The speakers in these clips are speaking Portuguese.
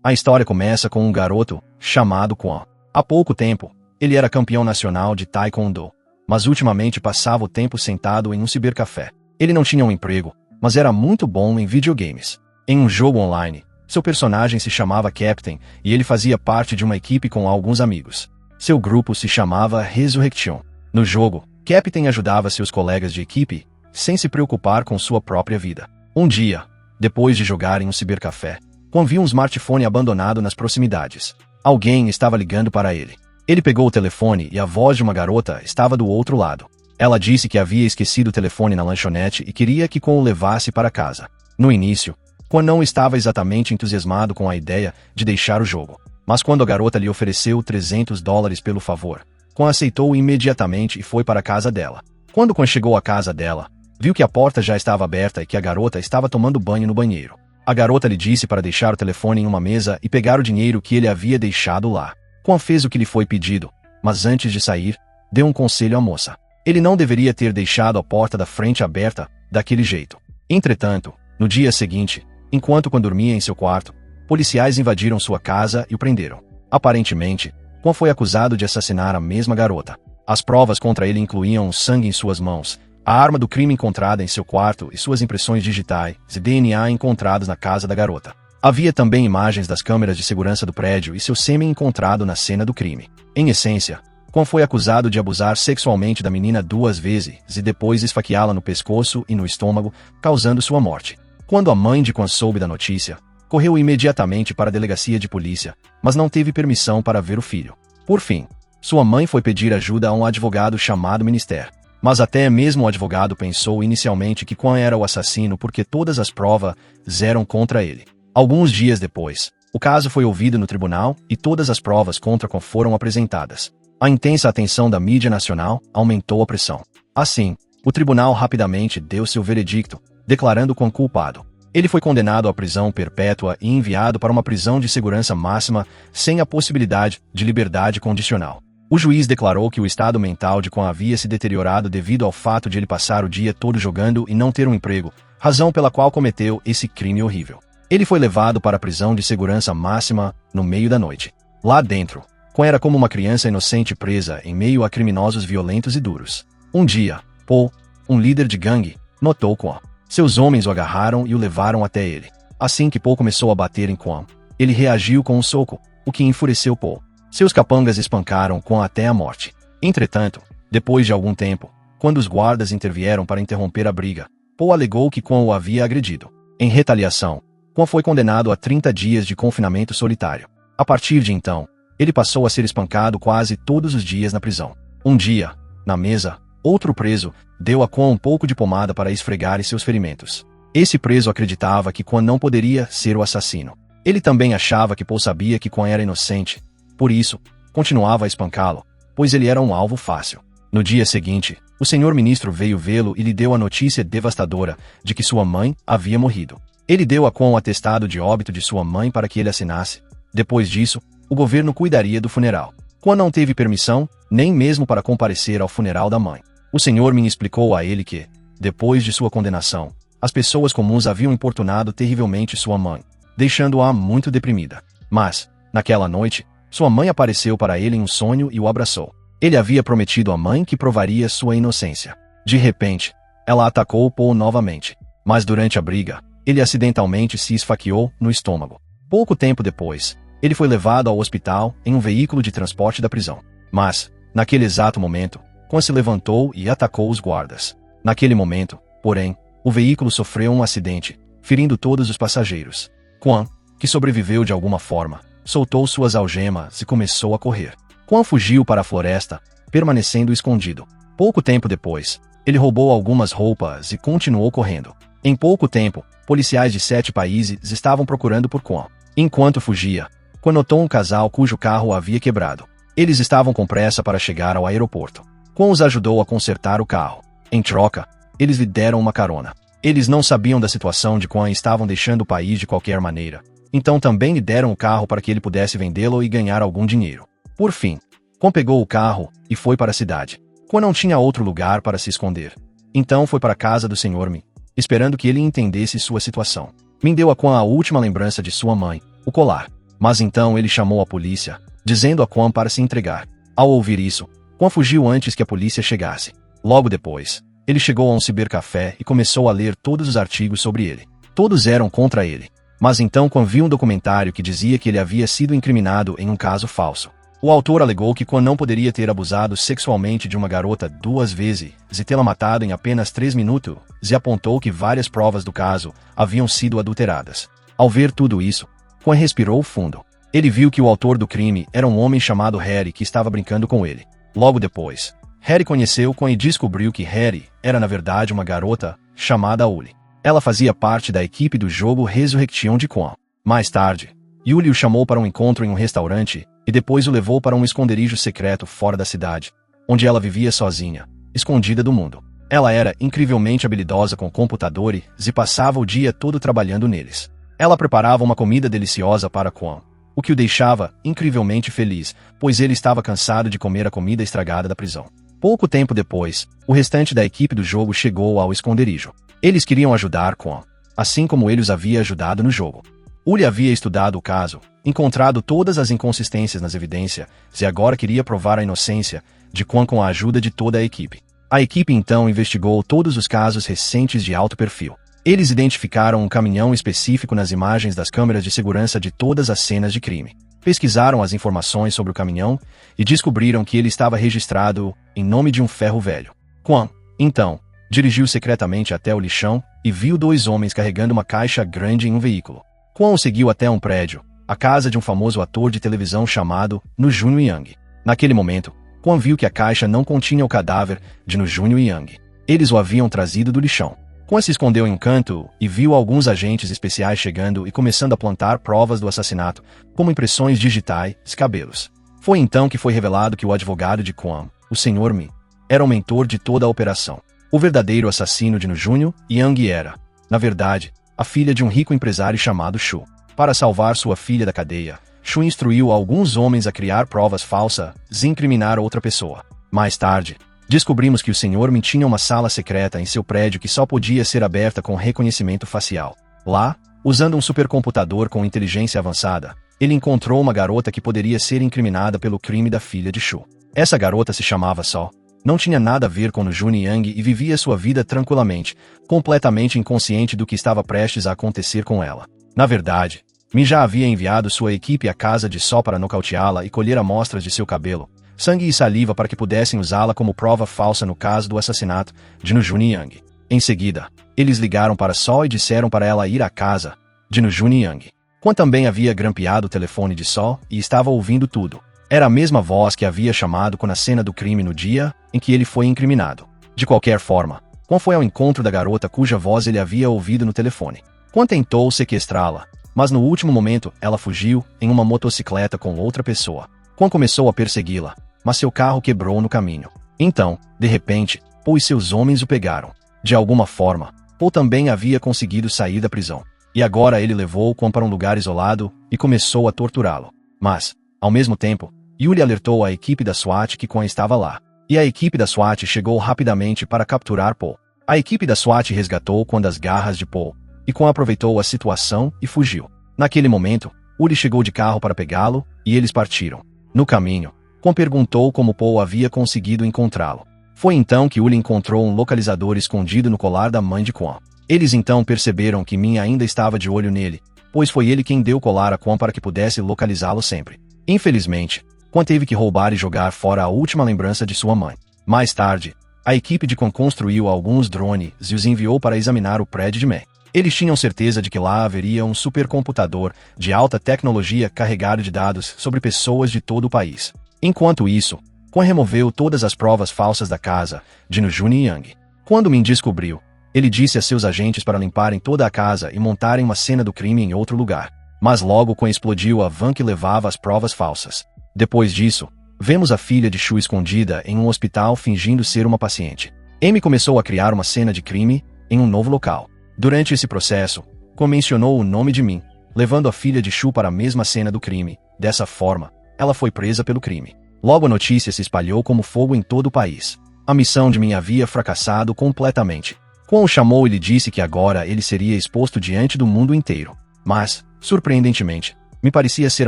A história começa com um garoto chamado Quan. Há pouco tempo, ele era campeão nacional de Taekwondo, mas ultimamente passava o tempo sentado em um cibercafé. Ele não tinha um emprego, mas era muito bom em videogames. Em um jogo online, seu personagem se chamava Captain e ele fazia parte de uma equipe com alguns amigos. Seu grupo se chamava Resurrection. No jogo, Captain ajudava seus colegas de equipe, sem se preocupar com sua própria vida. Um dia, depois de jogar em um cibercafé, Quan viu um smartphone abandonado nas proximidades. Alguém estava ligando para ele. Ele pegou o telefone e a voz de uma garota estava do outro lado. Ela disse que havia esquecido o telefone na lanchonete e queria que Quan o levasse para casa. No início, Quan não estava exatamente entusiasmado com a ideia de deixar o jogo. Mas quando a garota lhe ofereceu $300 pelo favor, Quan aceitou imediatamente e foi para a casa dela. Quando Quan chegou à casa dela, viu que a porta já estava aberta e que a garota estava tomando banho no banheiro. A garota lhe disse para deixar o telefone em uma mesa e pegar o dinheiro que ele havia deixado lá. Quan fez o que lhe foi pedido, mas antes de sair, deu um conselho à moça. Ele não deveria ter deixado a porta da frente aberta daquele jeito. Entretanto, no dia seguinte, enquanto Quan dormia em seu quarto, policiais invadiram sua casa e o prenderam. Aparentemente, Quan foi acusado de assassinar a mesma garota. As provas contra ele incluíam o sangue em suas mãos, a arma do crime encontrada em seu quarto e suas impressões digitais e DNA encontrados na casa da garota. Havia também imagens das câmeras de segurança do prédio e seu sêmen encontrado na cena do crime. Em essência, Quan foi acusado de abusar sexualmente da menina 2 vezes e depois esfaqueá-la no pescoço e no estômago, causando sua morte. Quando a mãe de Quan soube da notícia, correu imediatamente para a delegacia de polícia, mas não teve permissão para ver o filho. Por fim, sua mãe foi pedir ajuda a um advogado chamado Minister. Mas até mesmo o advogado pensou inicialmente que Quan era o assassino porque todas as provas eram contra ele. Alguns dias depois, o caso foi ouvido no tribunal e todas as provas contra Quan foram apresentadas. A intensa atenção da mídia nacional aumentou a pressão. Assim, o tribunal rapidamente deu seu veredicto, declarando Quan culpado. Ele foi condenado à prisão perpétua e enviado para uma prisão de segurança máxima sem a possibilidade de liberdade condicional. O juiz declarou que o estado mental de Quan havia se deteriorado devido ao fato de ele passar o dia todo jogando e não ter um emprego, razão pela qual cometeu esse crime horrível. Ele foi levado para a prisão de segurança máxima no meio da noite. Lá dentro, Quan era como uma criança inocente presa em meio a criminosos violentos e duros. Um dia, Paul, um líder de gangue, notou Quan. Seus homens o agarraram e o levaram até ele. Assim que Paul começou a bater em Quan, ele reagiu com um soco, o que enfureceu Paul. Seus capangas espancaram Quan até a morte. Entretanto, depois de algum tempo, quando os guardas intervieram para interromper a briga, Paul alegou que Quan o havia agredido. Em retaliação, Quan foi condenado a 30 dias de confinamento solitário. A partir de então, ele passou a ser espancado quase todos os dias na prisão. Um dia, na mesa, outro preso deu a Quan um pouco de pomada para esfregar seus ferimentos. Esse preso acreditava que Quan não poderia ser o assassino. Ele também achava que Paul sabia que Quan era inocente. Por isso, continuava a espancá-lo, pois ele era um alvo fácil. No dia seguinte, o senhor ministro veio vê-lo e lhe deu a notícia devastadora de que sua mãe havia morrido. Ele deu a Quan o atestado de óbito de sua mãe para que ele assinasse. Depois disso, o governo cuidaria do funeral. Quan não teve permissão, nem mesmo para comparecer ao funeral da mãe. O senhor me explicou a ele que, depois de sua condenação, as pessoas comuns haviam importunado terrivelmente sua mãe, deixando-a muito deprimida. Mas, naquela noite, sua mãe apareceu para ele em um sonho e o abraçou. Ele havia prometido à mãe que provaria sua inocência. De repente, ela atacou Paul novamente. Mas durante a briga, ele acidentalmente se esfaqueou no estômago. Pouco tempo depois, ele foi levado ao hospital em um veículo de transporte da prisão. Mas, naquele exato momento, Quan se levantou e atacou os guardas. Naquele momento, porém, o veículo sofreu um acidente, ferindo todos os passageiros. Quan, que sobreviveu de alguma forma, soltou suas algemas e começou a correr. Quan fugiu para a floresta, permanecendo escondido. Pouco tempo depois, ele roubou algumas roupas e continuou correndo. Em pouco tempo, policiais de 7 países estavam procurando por Quan. Enquanto fugia, Quan notou um casal cujo carro havia quebrado. Eles estavam com pressa para chegar ao aeroporto. Quan os ajudou a consertar o carro. Em troca, eles lhe deram uma carona. Eles não sabiam da situação de Quan e estavam deixando o país de qualquer maneira. Então também lhe deram o carro para que ele pudesse vendê-lo e ganhar algum dinheiro. Por fim, Quan pegou o carro e foi para a cidade. Quan não tinha outro lugar para se esconder. Então foi para a casa do Sr. Min, esperando que ele entendesse sua situação. Min deu a Quan a última lembrança de sua mãe, o colar. Mas então ele chamou a polícia, dizendo a Kwon para se entregar. Ao ouvir isso, Kwon fugiu antes que a polícia chegasse. Logo depois, ele chegou a um cibercafé e começou a ler todos os artigos sobre ele. Todos eram contra ele. Mas então Kwon viu um documentário que dizia que ele havia sido incriminado em um caso falso. O autor alegou que Kwon não poderia ter abusado sexualmente de uma garota 2 vezes e tê-la matado em apenas 3 minutos, e apontou que várias provas do caso haviam sido adulteradas. Ao ver tudo isso, Kwon respirou fundo. Ele viu que o autor do crime era um homem chamado Harry que estava brincando com ele. Logo depois, Harry conheceu Kwon e descobriu que Harry era na verdade uma garota chamada Uli. Ela fazia parte da equipe do jogo Resurrection de Kwon. Mais tarde, Yuli o chamou para um encontro em um restaurante e depois o levou para um esconderijo secreto fora da cidade, onde ela vivia sozinha, escondida do mundo. Ela era incrivelmente habilidosa com computadores e passava o dia todo trabalhando neles. Ela preparava uma comida deliciosa para Kwon, o que o deixava incrivelmente feliz, pois ele estava cansado de comer a comida estragada da prisão. Pouco tempo depois, o restante da equipe do jogo chegou ao esconderijo. Eles queriam ajudar Kwon, assim como ele os havia ajudado no jogo. Uli havia estudado o caso, encontrado todas as inconsistências nas evidências, e agora queria provar a inocência de Kwon com a ajuda de toda a equipe. A equipe então investigou todos os casos recentes de alto perfil. Eles identificaram um caminhão específico nas imagens das câmeras de segurança de todas as cenas de crime. Pesquisaram as informações sobre o caminhão e descobriram que ele estava registrado em nome de um ferro velho. Kwon, então, dirigiu secretamente até o lixão e viu 2 homens carregando uma caixa grande em um veículo. Kwon o seguiu até um prédio, a casa de um famoso ator de televisão chamado No Junho Yang. Naquele momento, Kwon viu que a caixa não continha o cadáver de No Junho Yang. Eles o haviam trazido do lixão. Kwon se escondeu em um canto e viu alguns agentes especiais chegando e começando a plantar provas do assassinato, como impressões digitais e cabelos. Foi então que foi revelado que o advogado de Kwon, o Sr. Mi, era o mentor de toda a operação. O verdadeiro assassino de No Junho Yang era, na verdade, a filha de um rico empresário chamado Shu. Para salvar sua filha da cadeia, Shu instruiu alguns homens a criar provas falsas e incriminar outra pessoa. Mais tarde, descobrimos que o Sr. Min tinha uma sala secreta em seu prédio que só podia ser aberta com reconhecimento facial. Lá, usando um supercomputador com inteligência avançada, ele encontrou uma garota que poderia ser incriminada pelo crime da filha de Shu. Essa garota se chamava Sol. Não tinha nada a ver com o Jun Yang e vivia sua vida tranquilamente, completamente inconsciente do que estava prestes a acontecer com ela. Na verdade, Min já havia enviado sua equipe à casa de Sol para nocauteá-la e colher amostras de seu cabelo, sangue e saliva para que pudessem usá-la como prova falsa no caso do assassinato de No Jun Yang. Em seguida, eles ligaram para Sol e disseram para ela ir à casa de No Jun Yang. Kwon também havia grampeado o telefone de Sol e estava ouvindo tudo. Era a mesma voz que havia chamado Kwon na cena do crime no dia em que ele foi incriminado. De qualquer forma, Kwon foi ao encontro da garota cuja voz ele havia ouvido no telefone. Kwon tentou sequestrá-la, mas no último momento ela fugiu em uma motocicleta com outra pessoa. Kwon começou a persegui-la, mas seu carro quebrou no caminho. Então, de repente, Paul e seus homens o pegaram. De alguma forma, Paul também havia conseguido sair da prisão. E agora ele levou Kwon para um lugar isolado e começou a torturá-lo. Mas, ao mesmo tempo, Yuli alertou a equipe da SWAT que Kwon estava lá. E a equipe da SWAT chegou rapidamente para capturar Paul. A equipe da SWAT resgatou Kwon das garras de Paul, e Kwon aproveitou a situação e fugiu. Naquele momento, Yuli chegou de carro para pegá-lo, e eles partiram. No caminho, Kwon perguntou como Paul havia conseguido encontrá-lo. Foi então que Yuli encontrou um localizador escondido no colar da mãe de Kwon. Eles então perceberam que Min ainda estava de olho nele, pois foi ele quem deu o colar a Kwon para que pudesse localizá-lo sempre. Infelizmente, Kwon teve que roubar e jogar fora a última lembrança de sua mãe. Mais tarde, a equipe de Kwon construiu alguns drones e os enviou para examinar o prédio de Min. Eles tinham certeza de que lá haveria um supercomputador de alta tecnologia carregado de dados sobre pessoas de todo o país. Enquanto isso, Kwon removeu todas as provas falsas da casa de No Jun Yang. Quando Min descobriu, ele disse a seus agentes para limparem toda a casa e montarem uma cena do crime em outro lugar. Mas logo Kwon explodiu a van que levava as provas falsas. Depois disso, vemos a filha de Shu escondida em um hospital fingindo ser uma paciente. Amy começou a criar uma cena de crime em um novo local. Durante esse processo, Kwon mencionou o nome de Min, levando a filha de Shu para a mesma cena do crime. Dessa forma, ela foi presa pelo crime. Logo a notícia se espalhou como fogo em todo o país. A missão de Min havia fracassado completamente. Kwon o chamou e lhe disse que agora ele seria exposto diante do mundo inteiro. Mas, surpreendentemente, Me parecia ser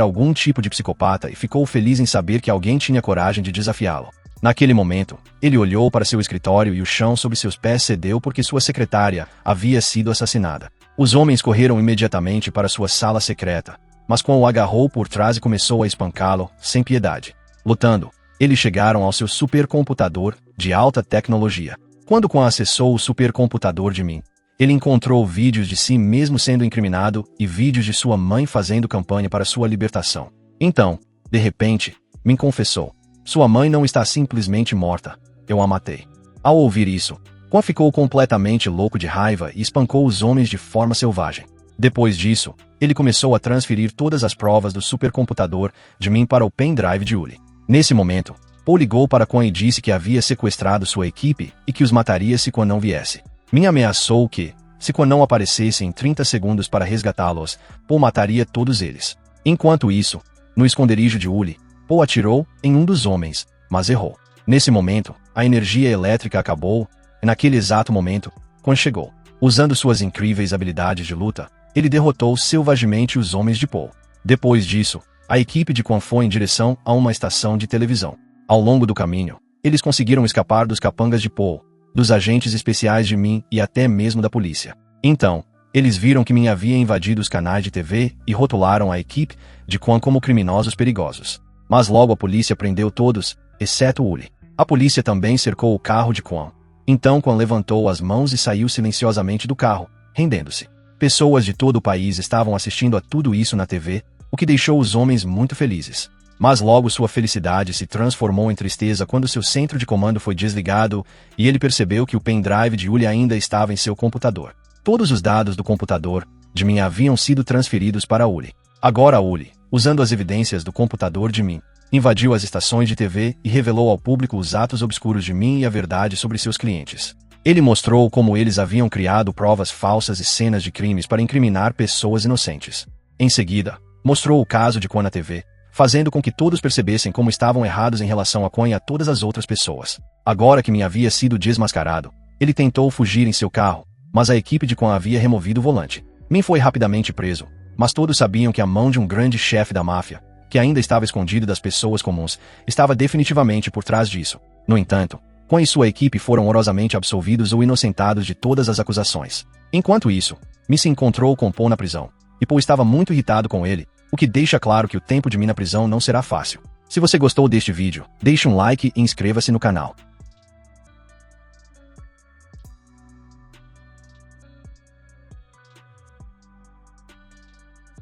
algum tipo de psicopata e ficou feliz em saber que alguém tinha coragem de desafiá-lo. Naquele momento, ele olhou para seu escritório e o chão sob seus pés cedeu porque sua secretária havia sido assassinada. Os homens correram imediatamente para sua sala secreta, mas Kwon o agarrou por trás e começou a espancá-lo, sem piedade. Lutando, eles chegaram ao seu supercomputador de alta tecnologia. Quando Kwon acessou o supercomputador de Min, ele encontrou vídeos de si mesmo sendo incriminado e vídeos de sua mãe fazendo campanha para sua libertação. Então, de repente, Min confessou: sua mãe não está simplesmente morta, eu a matei. Ao ouvir isso, Kwon ficou completamente louco de raiva e espancou os homens de forma selvagem. Depois disso, ele começou a transferir todas as provas do supercomputador de Min para o pendrive de Uli. Nesse momento, Paul ligou para Kwon e disse que havia sequestrado sua equipe e que os mataria se Kwon não viesse. Min ameaçou que, se Kwon não aparecesse em 30 segundos para resgatá-los, Paul mataria todos eles. Enquanto isso, no esconderijo de Uli, Paul atirou em um dos homens, mas errou. Nesse momento, a energia elétrica acabou, e naquele exato momento, Kwon chegou. Usando suas incríveis habilidades de luta, ele derrotou selvagemente os homens de Paul. Depois disso, a equipe de Kwon foi em direção a uma estação de televisão. Ao longo do caminho, eles conseguiram escapar dos capangas de Paul, dos agentes especiais de Min e até mesmo da polícia. Então, eles viram que Min havia invadido os canais de TV e rotularam a equipe de Kwon como criminosos perigosos. Mas logo a polícia prendeu todos, exceto Uli. A polícia também cercou o carro de Kwon. Então Kwon levantou as mãos e saiu silenciosamente do carro, rendendo-se. Pessoas de todo o país estavam assistindo a tudo isso na TV, o que deixou os homens muito felizes. Mas logo sua felicidade se transformou em tristeza quando seu centro de comando foi desligado e ele percebeu que o pendrive de Uli ainda estava em seu computador. Todos os dados do computador de Min haviam sido transferidos para Uli. Agora Uli, usando as evidências do computador de Min, invadiu as estações de TV e revelou ao público os atos obscuros de Min e a verdade sobre seus clientes. Ele mostrou como eles haviam criado provas falsas e cenas de crimes para incriminar pessoas inocentes. Em seguida, mostrou o caso de Kwon na TV, fazendo com que todos percebessem como estavam errados em relação a Kwon e a todas as outras pessoas. Agora que Min havia sido desmascarado, ele tentou fugir em seu carro, mas a equipe de Kwon havia removido o volante. Min foi rapidamente preso, mas todos sabiam que a mão de um grande chefe da máfia, que ainda estava escondido das pessoas comuns, estava definitivamente por trás disso. No entanto, Kwon e sua equipe foram horrorosamente absolvidos ou inocentados de todas as acusações. Enquanto isso, Min se encontrou com Paul na prisão, e Paul estava muito irritado com ele, o que deixa claro que o tempo de Min na prisão não será fácil. Se você gostou deste vídeo, deixe um like e inscreva-se no canal.